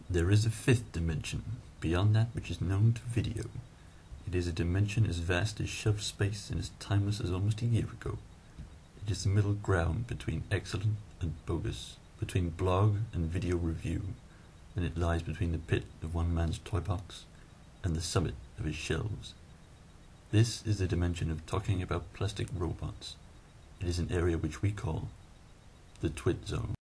There is a fifth dimension, beyond that which is known to video. It is a dimension as vast as shelf space and as timeless as almost a year ago. It is the middle ground between excellent and bogus, between blog and video review, and it lies between the pit of one man's toy box and the summit of his shelves. This is the dimension of talking about plastic robots. It is an area which we call the Twit Zone.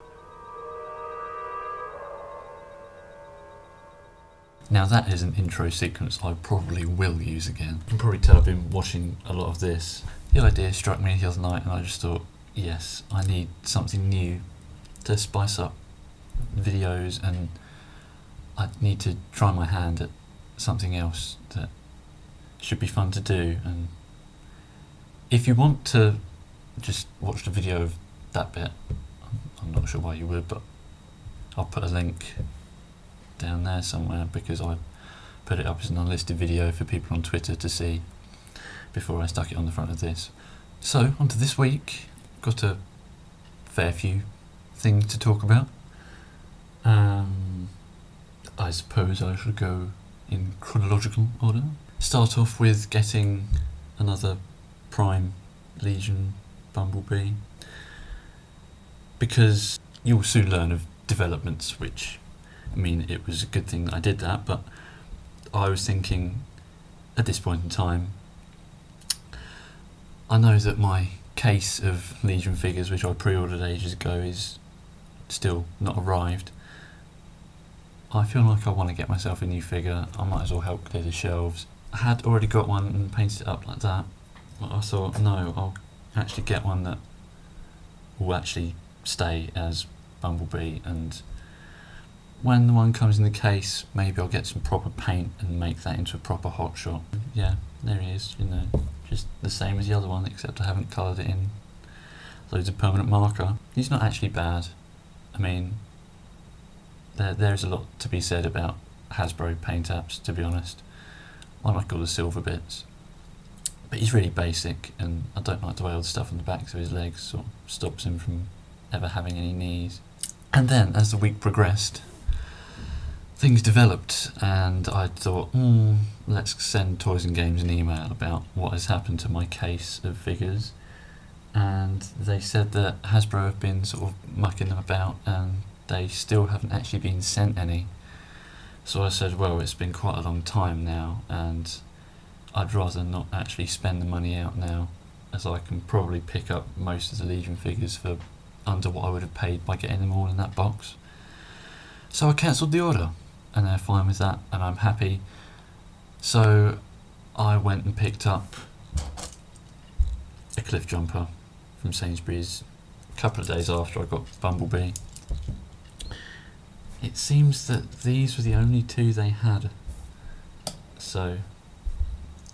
Now that is an intro sequence I probably will use again. You can probably tell I've been watching a lot of this. The idea struck me the other night and I just thought, yes, I need something new to spice up videos, and I need to try my hand at something else that should be fun to do. And if you want to just watch the video of that bit, I'm not sure why you would, but I'll put a link down there somewhere because I put it up as an unlisted video for people on Twitter to see before I stuck it on the front of this. So, on to this week. Got a fair few things to talk about. I suppose I should go in chronological order. Start off with getting another Prime Lesion Bumblebee, because you'll soon learn of developments which, I mean, it was a good thing that I did that, but I was thinking at this point in time, I know that my case of Legion figures, which I pre-ordered ages ago, is still not arrived. I feel like I want to get myself a new figure. I might as well help clear the shelves. I had already got one and painted it up like that, but I thought, no, I'll actually get one that will actually stay as Bumblebee, and when the one comes in the case, maybe I'll get some proper paint and make that into a proper hotshot. Yeah, there he is, you know, just the same as the other one, except I haven't coloured it in loads of permanent marker. He's not actually bad. I mean, there's a lot to be said about Hasbro paint apps, to be honest. I like all the silver bits, but he's really basic, and I don't like the way all the stuff on the backs of his legs sort of stops him from ever having any knees. And then, as the week progressed, things developed, and I thought, let's send Toys and Games an email about what has happened to my case of figures. And they said that Hasbro have been sort of mucking them about and they still haven't actually been sent any. So I said, well, it's been quite a long time now, and I'd rather not actually spend the money out now, as I can probably pick up most of the Legion figures for under what I would have paid by getting them all in that box. So I cancelled the order, and they're fine with that, and I'm happy. So I went and picked up a cliff jumper from Sainsbury's a couple of days after I got Bumblebee. It seems that these were the only two they had, so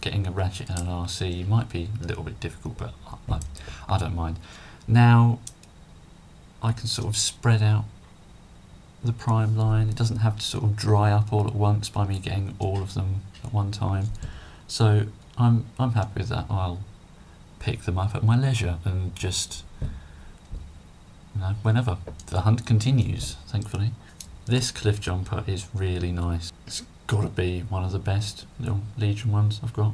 getting a Ratchet and an RC might be a little bit difficult, but I don't mind. Now I can sort of spread out the Prime line. It doesn't have to sort of dry up all at once by me getting all of them at one time. So I'm happy with that. I'll pick them up at my leisure and just, you know, whenever. The hunt continues, thankfully. This cliff jumper is really nice. It's got to be one of the best little Legion ones I've got.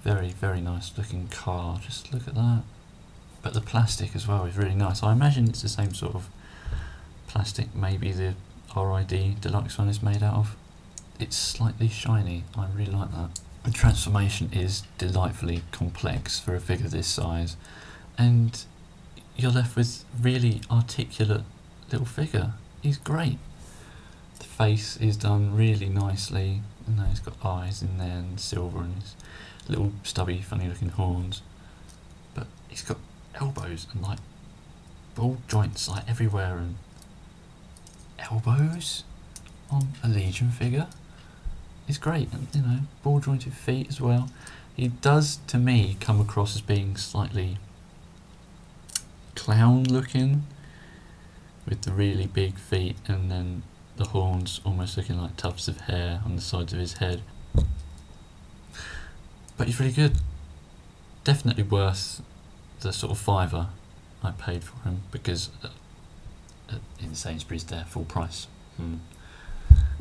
Very, very nice looking car. Just look at that. But the plastic as well is really nice. I imagine it's the same sort of plastic maybe the RID Deluxe one is made out of. It's slightly shiny. I really like that. The transformation is delightfully complex for a figure this size, and you're left with really articulate little figure. He's great. The face is done really nicely. You know, he's got eyes in there and silver and his little stubby funny looking horns, but he's got elbows and like ball joints like everywhere, and elbows on a Legion figure is great. And you know, ball jointed feet as well. He does to me come across as being slightly clown looking, with the really big feet and then the horns almost looking like tufts of hair on the sides of his head. But he's really good. Definitely worth the sort of £5 I paid for him, because in Sainsbury's they're full price.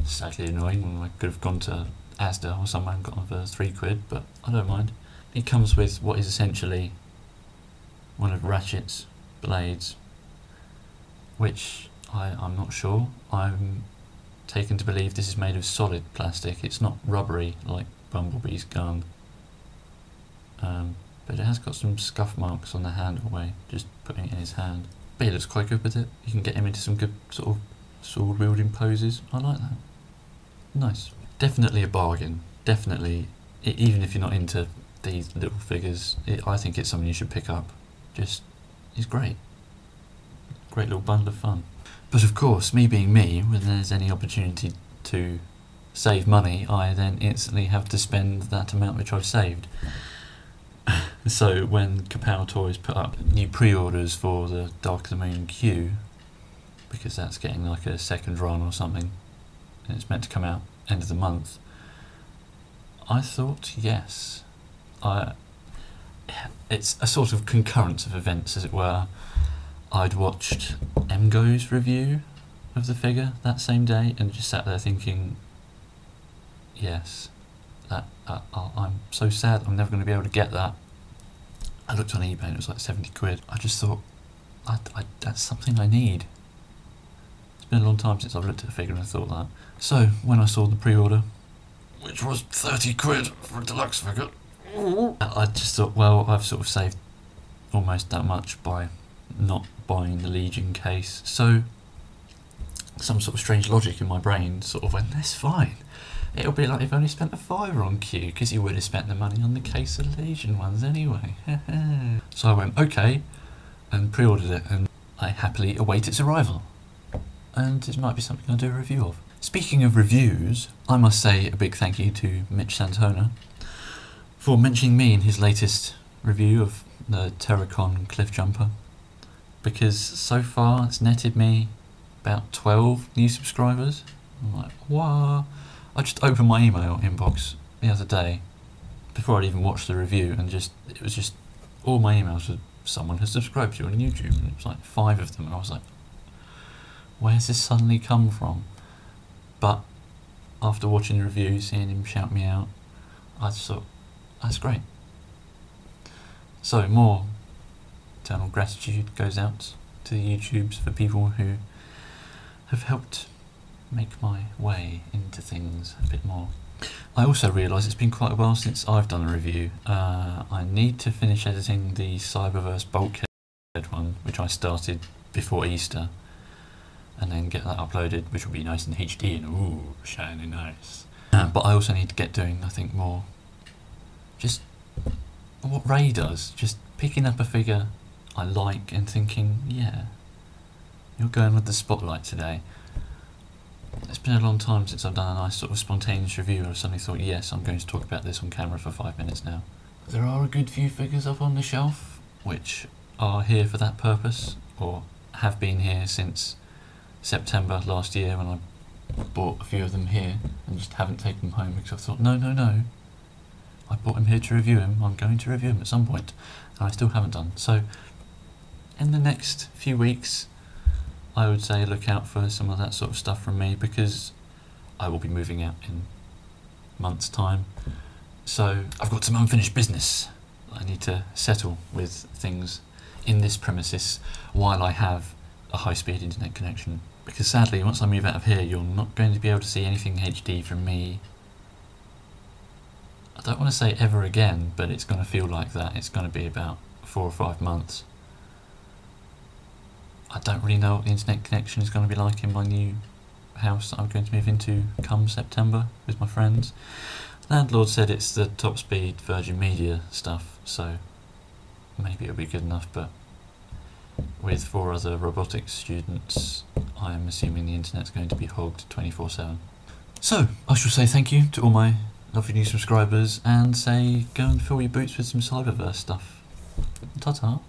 Sadly annoying when I could have gone to Asda or somewhere and got them for £3, but I don't mind. It comes with what is essentially one of Ratchet's blades, which I'm not sure. I'm taken to believe this is made of solid plastic. It's not rubbery like Bumblebee's gun, but it has got some scuff marks on the handle where just putting it in his hand. But he looks quite good with it. You can get him into some good sort of sword wielding poses. I like that. Nice. Definitely a bargain. Definitely, even if you're not into these little figures, I think it's something you should pick up. Just, it's great. Great little bundle of fun. But of course, me being me, when there's any opportunity to save money, I then instantly have to spend that amount which I've saved. So when Kapow Toys put up new pre-orders for the Dark of the Moon Q, because that's getting like a second run or something, and it's meant to come out end of the month, I thought, yes, it's a sort of concurrence of events, as it were. I'd watched Emgo's review of the figure that same day and just sat there thinking, yes, I'm so sad I'm never going to be able to get that. I looked on eBay and it was like £70. I just thought, that's something I need. It's been a long time since I've looked at a figure and I thought that. So when I saw the pre-order, which was £30 for a deluxe figure, I just thought, well, I've sort of saved almost that much by not buying the Legion case. So some sort of strange logic in my brain sort of went, that's fine. It'll be like if I only spent a £5 on Q, because you would have spent the money on the case of Legion ones anyway. So I went, okay, and pre-ordered it, and I happily await its arrival. And it might be something I'll do a review of. Speaking of reviews, I must say a big thank you to Mitch Santona for mentioning me in his latest review of the Terracon Cliff Jumper, because so far it's netted me about 12 new subscribers. I'm like, wow. I just opened my email inbox the other day before I'd even watched the review, and it was just all my emails were someone has subscribed to you on YouTube, and it was like 5 of them, and I was like, where's this suddenly come from? But after watching the review, seeing him shout me out, I just thought, that's great. So more eternal gratitude goes out to the YouTubes for people who have helped make my way into things a bit more. I also realise it's been quite a while since I've done a review. I need to finish editing the Cyberverse Bulkhead one, which I started before Easter, and then get that uploaded, which will be nice in HD and ooh, shiny nice. But I also need to get doing, I think, more just what Ray does, just picking up a figure I like and thinking, yeah, you're going with the spotlight today. It's been a long time since I've done a nice sort of spontaneous review. I suddenly thought, yes, I'm going to talk about this on camera for 5 minutes now. There are a good few figures up on the shelf which are here for that purpose, or have been here since September last year when I bought a few of them here and just haven't taken them home because I thought, no, I bought him here to review him, I'm going to review him at some point, and I still haven't done. So in the next few weeks, I would say look out for some of that sort of stuff from me, because I will be moving out in a month's time. So I've got some unfinished business. I need to settle with things in this premises while I have a high-speed internet connection. Because sadly, once I move out of here, you're not going to be able to see anything HD from me. I don't want to say ever again, but it's going to feel like that. It's going to be about 4 or 5 months. I don't really know what the internet connection is going to be like in my new house that I'm going to move into come September with my friends. Landlord said it's the top speed Virgin Media stuff, so maybe it'll be good enough, but with 4 other robotics students, I'm assuming the internet's going to be hogged 24/7. So, I shall say thank you to all my lovely new subscribers, and say go and fill your boots with some Cyberverse stuff. Ta-ta.